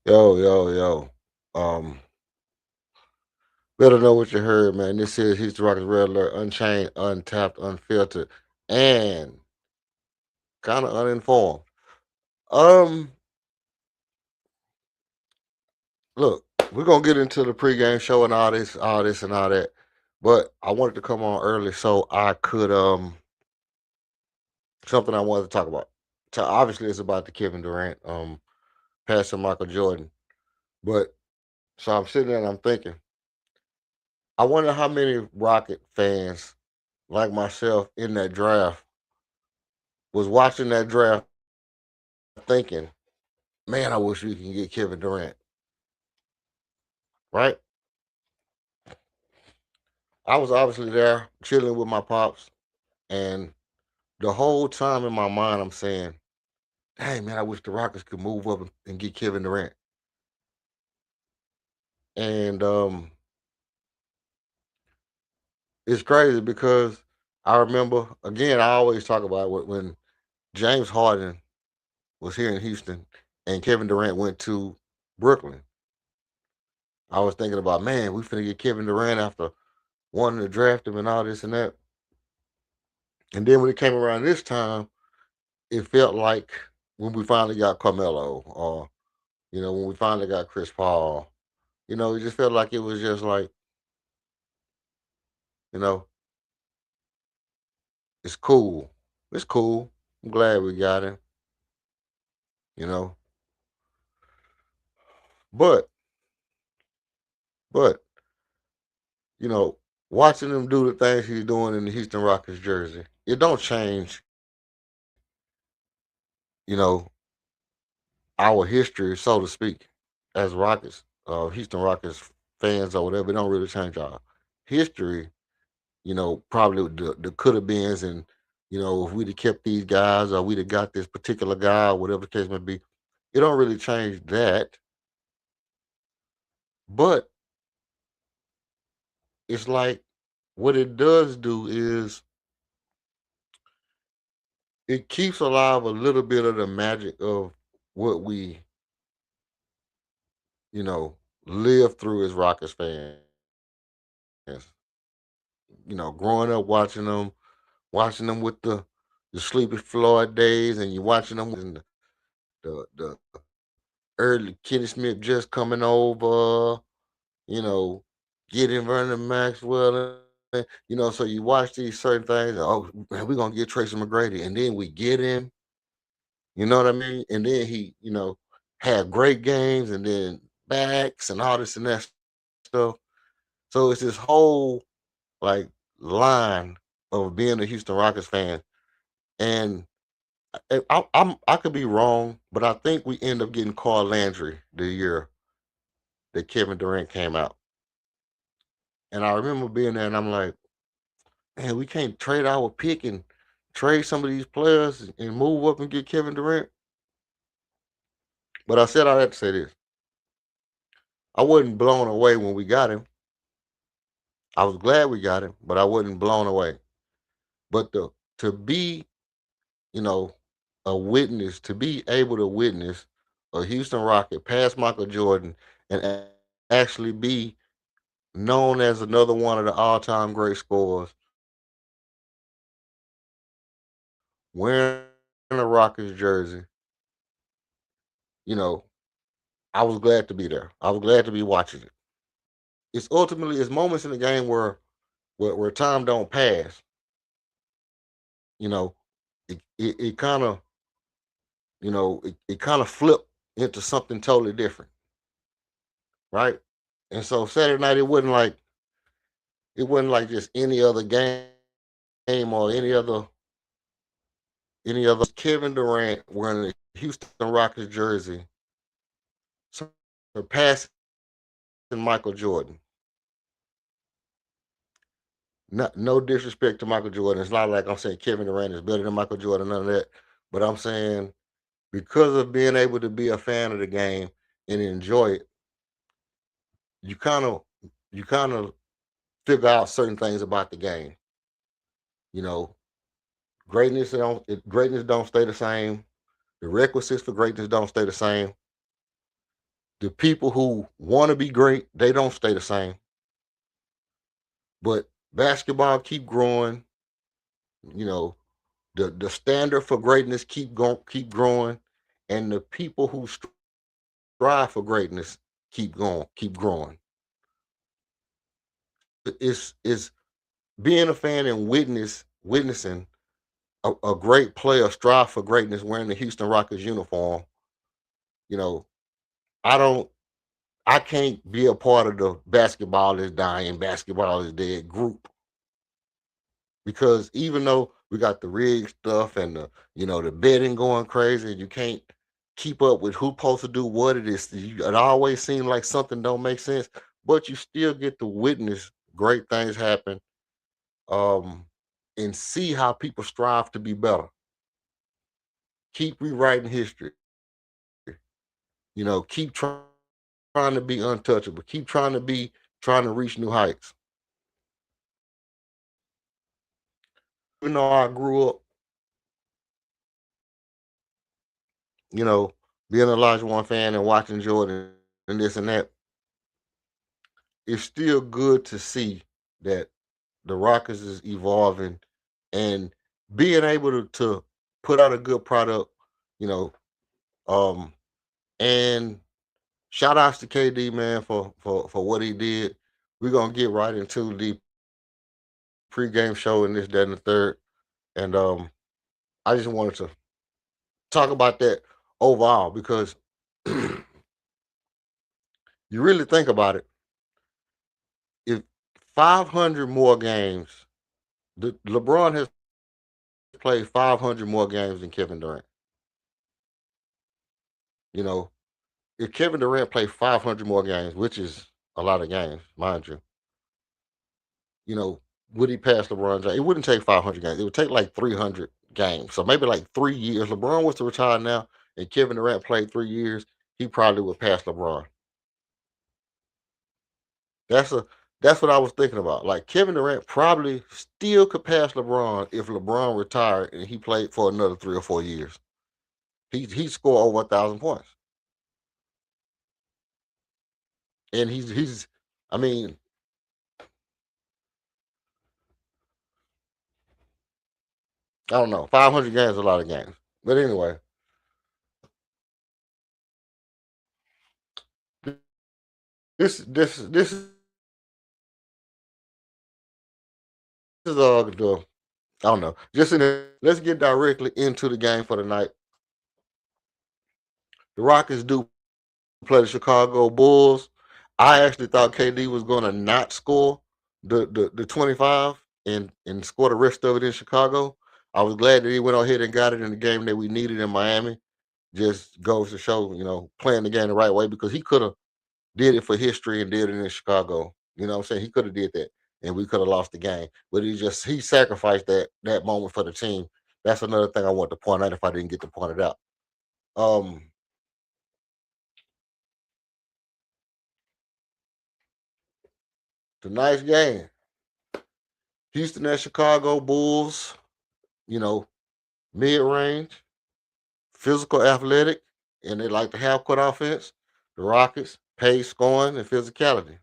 Yo, yo, yo. Um, Better know what you heard, man. This is He's the Rockets Red Alert, Unchained, Untapped, Unfiltered, and kind of uninformed. Um, Look, we're gonna get into the pregame show and all this, and all that. But I wanted to come on early so I could something I wanted to talk about. So obviously it's about the Kevin Durant, passing Michael Jordan. But so I'm sitting there and I'm thinking, I wonder how many Rocket fans like myself in that draft was watching that draft thinking, man, I wish we can get Kevin Durant, right? I was obviously there chilling with my pops, and the whole time in my mind, I'm saying, hey, man, I wish the Rockets could move up and get Kevin Durant. And it's crazy because I remember, again, I always talk about when James Harden was here in Houston and Kevin Durant went to Brooklyn. I was thinking about, man, we finna get Kevin Durant after wanting to draft him and all this and that. And then when it came around this time, it felt like when we finally got Carmelo, or when we finally got Chris Paul, it just felt like it was just like, you know, it's cool, it's cool. I'm glad we got him, you know, but but you know, watching him do the things he's doing in the Houston Rockets jersey, it don't change, you know, our history, so to speak, as Rockets, Houston Rockets fans or whatever. It don't really change our history. Probably the could have beens, and if we'd have kept these guys or we'd have got this particular guy or whatever the case may be, it don't really change that. But it's like what it does do is it keeps alive a little bit of the magic of what we, you know, live through as Rockets fans. Growing up watching them with the Sleepy Floyd days, and you're watching them in the early Kenny Smith just coming over, you know, getting Vernon Maxwell. So you watch these certain things. Oh, man, we're gonna get Tracy McGrady, and then we get him. You know what I mean? And then he, had great games, and then backs and all this and that stuff. So it's this whole like line of being a Houston Rockets fan, and I could be wrong, but I think we end up getting Carl Landry the year that Kevin Durant came out. And I remember being there, and I'm like, man, we can't trade our pick and trade some of these players and move up and get Kevin Durant. But I said I had to say this: I wasn't blown away when we got him. I was glad we got him, but I wasn't blown away. But to be, you know, a witness, to be able to witness a Houston Rocket pass Michael Jordan and actually be known as another one of the all-time great scorers, wearing a Rockets jersey, you know, I was glad to be there. I was glad to be watching it. It's moments in the game where time don't pass. You know, it kind of it kind of flipped into something totally different, right? And so Saturday night it wasn't like just any other game or any other Kevin Durant wearing a Houston Rockets jersey surpassing Michael Jordan. No disrespect to Michael Jordan. It's not like I'm saying Kevin Durant is better than Michael Jordan, none of that. But I'm saying because of being able to be a fan of the game and enjoy it, you kind of you kind of figure out certain things about the game. You know, greatness don't stay the same. The requisites for greatness don't stay the same. The people who want to be great, they don't stay the same. But basketball keep growing. You know, the standard for greatness keep growing, and the people who strive for greatness keep growing. It's being a fan and witnessing a great player strive for greatness wearing the Houston Rockets uniform. You know, I don't I can't be a part of the basketball is dying, basketball is dead group, because even though we got the rig stuff and the betting going crazy, and you can't keep up with who's supposed to do what it is. It always seems like something don't make sense, but you still get to witness great things happen, um, and see how people strive to be better. Keep rewriting history. Keep trying to be untouchable. Keep trying to reach new heights. Even though I grew up, you know, being a large one fan and watching Jordan and this and that, it's still good to see that the Rockets is evolving and being able to put out a good product, you know. Um, and shout outs to KD, man, for what he did. We're gonna get right into the pregame show and this, that, and the third. And I just wanted to talk about that overall because you really think about it. If 500 more games, LeBron has played 500 more games than Kevin Durant. You know, if Kevin Durant played 500 more games, which is a lot of games, mind you, you know, would he pass LeBron James? It wouldn't take 500 games. It would take like 300 games. So maybe like 3 years. LeBron was to retire now, and Kevin Durant played 3 years. He probably would pass LeBron. That's a that's what I was thinking about. Like Kevin Durant probably still could pass LeBron if LeBron retired and he played for another 3 or 4 years. He scored over 1,000 points, and he's. I mean, I don't know. 500 games is a lot of games, but anyway, this is the I don't know. Just in let's get directly into the game for the night. The Rockets do play the Chicago Bulls. I actually thought KD was going to not score the 25 and score the rest of it in Chicago. I was glad that he went ahead and got it in the game that we needed in Miami. Just goes to show, playing the game the right way, because he could have did it for history and did it in Chicago. You know what I'm saying? He could have did that and we could have lost the game. But he sacrificed that moment for the team. That's another thing I want to point out if I didn't get to point it out. Um Tonight's game. Houston and Chicago Bulls, you know, mid range, physical, athletic, and they like the half court offense. The Rockets, pace, scoring, and physicality.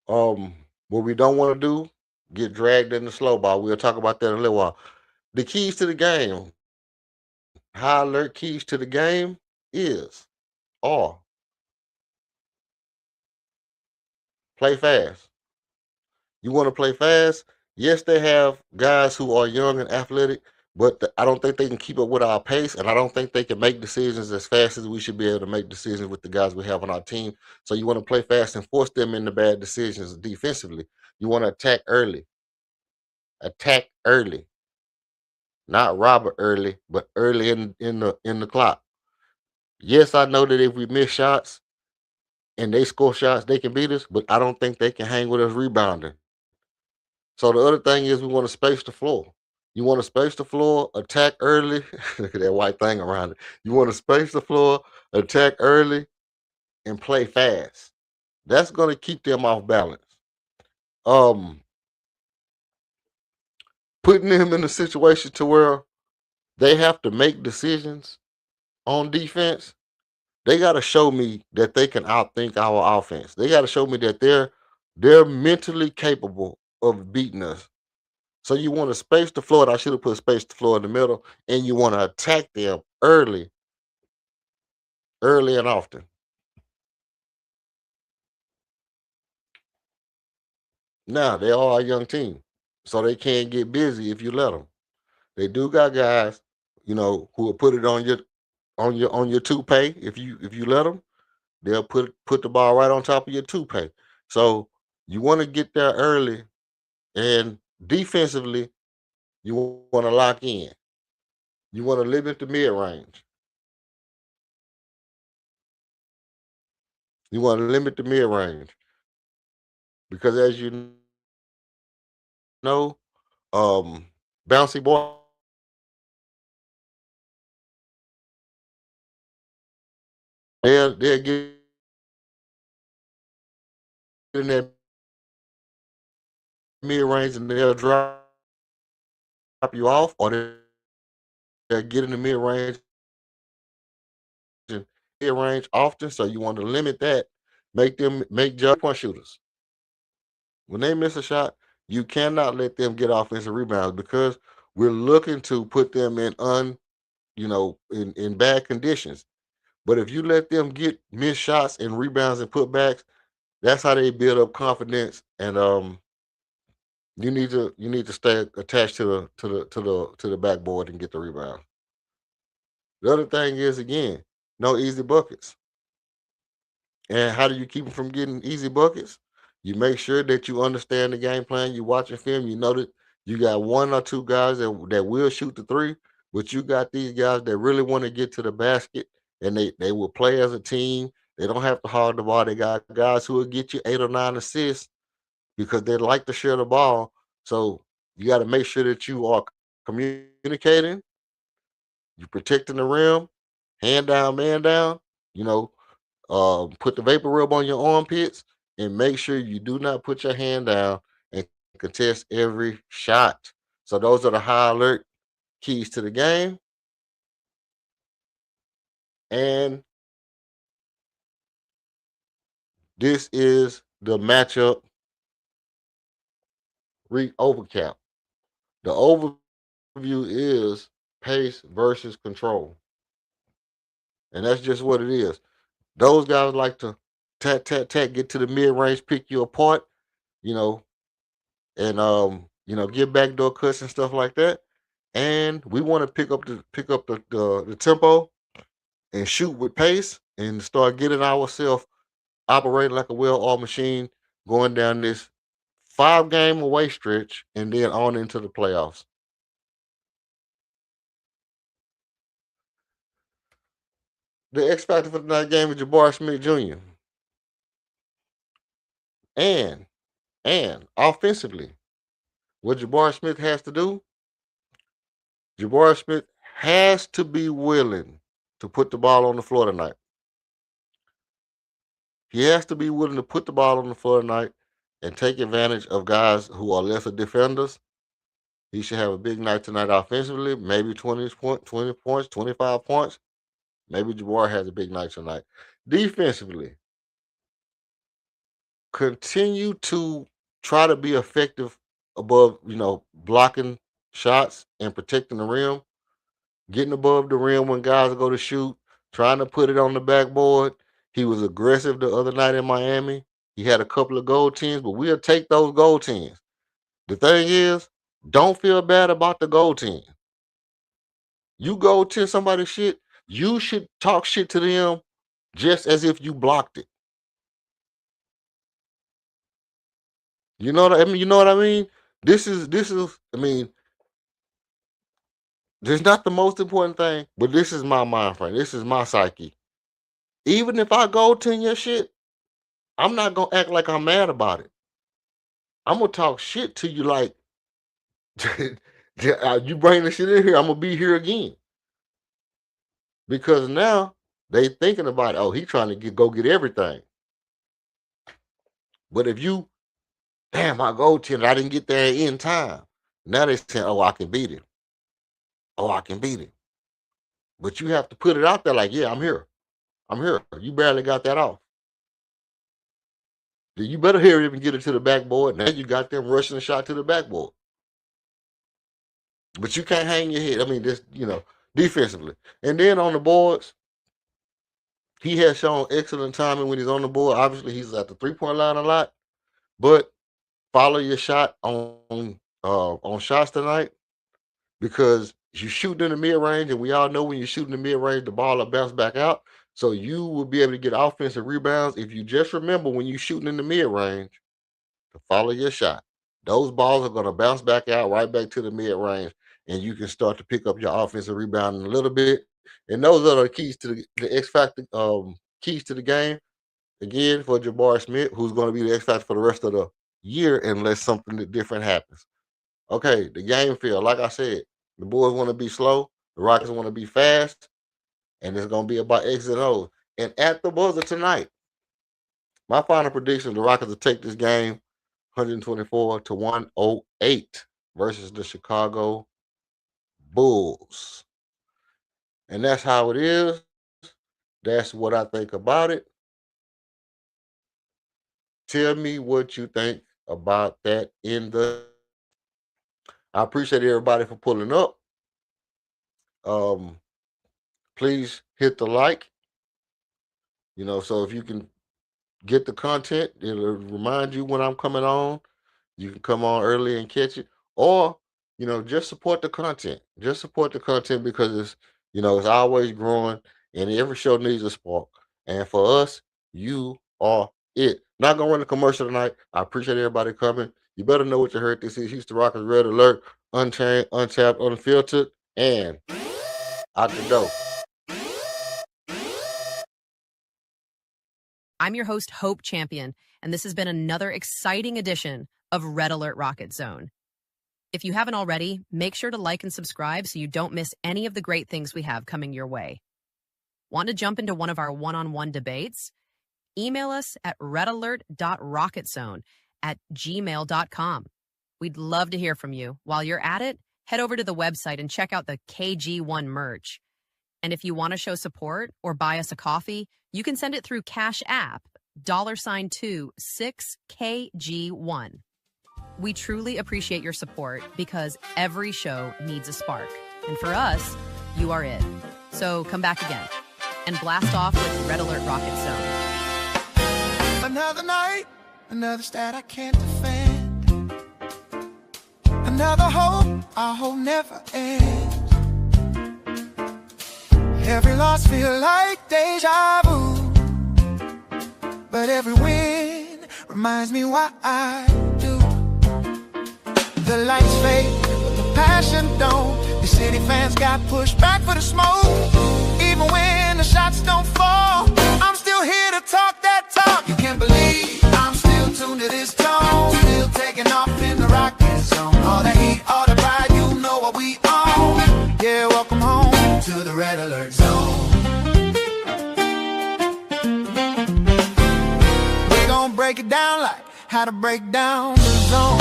Um, what we don't want to do, get dragged in the slow ball. We'll talk about that in a little while. The keys to the game, high alert keys to the game is are play fast. You want to play fast? Yes, they have guys who are young and athletic, but I don't think they can keep up with our pace, and I don't think they can make decisions as fast as we should be able to make decisions with the guys we have on our team. So you want to play fast and force them into bad decisions defensively. You want to attack early, not Robert early, but early in the clock. Yes, I know that if we miss shots and they score shots, they can beat us, but I don't think they can hang with us rebounding. So the other thing is we want to space the floor. You want to space the floor, attack early. Look at that white thing around it. You want to space the floor, attack early, and play fast. That's going to keep them off balance. Um, Putting them in a situation to where they have to make decisions on defense. They got to show me that they can outthink our offense. They got to show me that they're mentally capable of beating us. So you want to space the floor. I should have put space the floor in the middle, and you want to attack them early and often. Now they are a young team, so they can't get busy if you let them. They do got guys, who will put it on your toupee if you let them. They'll put the ball right on top of your toupee. So you want to get there early, and defensively, you want to lock in. You want to limit the mid range. You want to limit the mid range because, as you know, bouncy ball, they'll get in that mid range and they'll drop you off, or they'll get in the and mid range often. So you want to limit that. Make jump point shooters. When they miss a shot, you cannot let them get offensive rebounds because we're looking to put them in bad conditions. But if you let them get missed shots and rebounds and putbacks, that's how they build up confidence. And you need to stay attached to the backboard and get the rebound. The other thing is, again, no easy buckets. And how do you keep them from getting easy buckets? You make sure that you understand the game plan. You watching film. You know that you got one or two guys that will shoot the three, but you got these guys that really want to get to the basket, and they will play as a team. They don't have to hog the ball. They got guys who will get you 8 or 9 assists because they like to share the ball. So you got to make sure that you are communicating. You protecting the rim, hand down, man down. You know, put the vapor rub on your armpits and make sure you do not put your hand down and contest every shot. So those are the high alert keys to the game. And this is the matchup overcap. The overview is pace versus control. And that's just what it is. Those guys like to tat, tat, tat, get to the mid range, pick you apart, you know, and get backdoor cuts and stuff like that. And we want to pick up the tempo and shoot with pace and start getting ourselves operating like a well-oiled machine going down this 5 game away stretch and then on into the playoffs. The X factor for tonight's game is Jabbar Smith Jr. And offensively, what Jabbar Smith has to do, Jabbar Smith has to be willing to put the ball on the floor tonight. He has to be willing to put the ball on the floor tonight and take advantage of guys who are lesser defenders. He should have a big night tonight offensively, maybe 20 points, 25 points. Maybe Jabbar has a big night tonight. Defensively, continue to try to be effective above, blocking shots and protecting the rim, getting above the rim when guys go to shoot, trying to put it on the backboard. He was aggressive the other night in Miami. He had a couple of goal tens, but we'll take those goal tens. The thing is, don't feel bad about the goal ten. You go to somebody's shit, you should talk shit to them just as if you blocked it. You know what I mean? You know what I mean? This is. I mean, there's not the most important thing, but this is my mind frame. This is my psyche. Even if I go to your shit, I'm not gonna act like I'm mad about it. I'm gonna talk shit to you like you bring the shit in here. I'm gonna be here again because now they thinking about, oh, he trying to go get everything. But if you, damn, I go to it, I didn't get there in time. Now they saying, oh, I can beat him. Oh, I can beat him. But you have to put it out there like, yeah, I'm here. I'm here. You barely got that off. Then you better hurry up and get it to the backboard. Now you got them rushing the shot to the backboard. But you can't hang your head. I mean, this, defensively. And then on the boards, he has shown excellent timing when he's on the board. Obviously, he's at the 3-point line a lot. But follow your shot on shots tonight, because you shoot in the mid range, and we all know when you shoot in the mid range, the ball will bounce back out. So you will be able to get offensive rebounds if you just remember when you're shooting in the mid range to follow your shot. Those balls are going to bounce back out right back to the mid range, and you can start to pick up your offensive rebounding a little bit. And those are the keys to the X factor, keys to the game. Again, for Jabari Smith, who's going to be the X factor for the rest of the year unless something different happens. Okay, the game feel, like I said, the Bulls want to be slow, the Rockets want to be fast, and it's going to be about X and O's. And at the buzzer tonight, my final prediction, the Rockets will take this game 124-108 versus the Chicago Bulls. And that's how it is. That's what I think about it. Tell me what you think about that in the. I appreciate everybody for pulling up. Please hit the like. So if you can get the content, it'll remind you when I'm coming on. You can come on early and catch it. Or, just support the content. Just support the content because it's always growing, and every show needs a spark. And for us, you are it. Not gonna run a commercial tonight. I appreciate everybody coming. You better know what you heard. This is Houston Rockets Red Alert, Unchained, Untapped, Unfiltered, and out the door. I'm your host, Hope Champion, and this has been another exciting edition of Red Alert Rocket Zone. If you haven't already, make sure to like and subscribe so you don't miss any of the great things we have coming your way. Want to jump into one of our one-on-one debates? Email us at redalert.rocketzone@gmail.com. We'd love to hear from you. While you're at it, head over to the website and check out the KG1 merch. And if you want to show support or buy us a coffee, you can send it through Cash App, $6KG1. We truly appreciate your support because every show needs a spark. And for us, you are it. So come back again and blast off with Red Alert Rocket Zone. Another night, another stat I can't defend. Another hope, our hope never ends. Every loss feel like deja vu, but every win reminds me why I do. The lights fade, but the passion don't. The city fans got pushed back for the smoke. Even when the shots don't fall, I'm still here to talk that talk. You can't believe I'm still tuned to this tone, still taking off in the rocket zone. All the heat, all the pride, you know what we own. Yeah, welcome home to the Red Alert Zone. We're gonna break it down like how to break down the zone.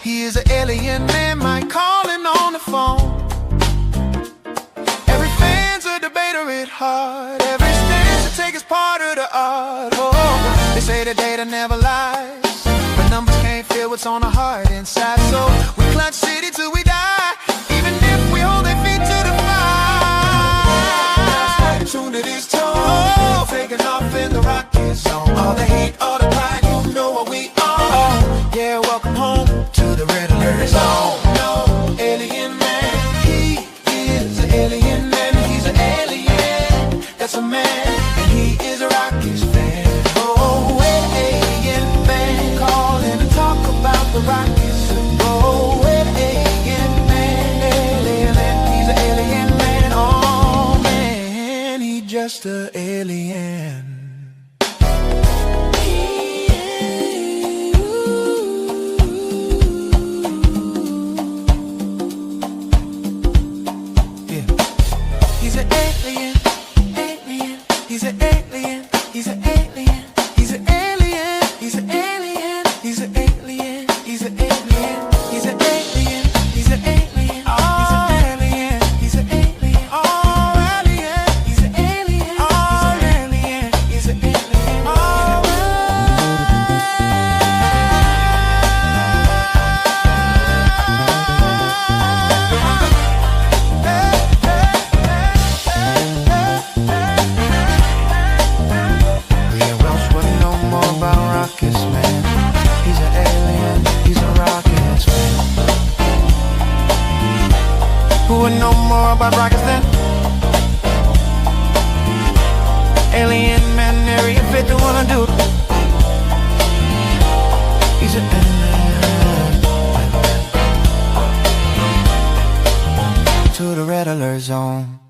He is an alien man, Mike calling on the phone. Every fan's a debater at heart. Every stance to take is part of the art. Oh, they say the data never lies, but numbers can't feel what's on the heart inside. So we clutch city till we die, even if we hold their feet to the fire. Tuned to this tone, taking off in the rocket zone. All the hate, all the pride, you know what we are. Yeah, welcome home to the Red Alert Zone. No alien man, he is an alien man. He's an alien, that's a man, and he is a Rockies fan. Oh, alien man, calling to talk about the Rockies. Oh, alien man, he's an alien man. Oh man, he's just an alien. would know more about rockets than alien man, area 51 do. He's an alien. To the red alert zone.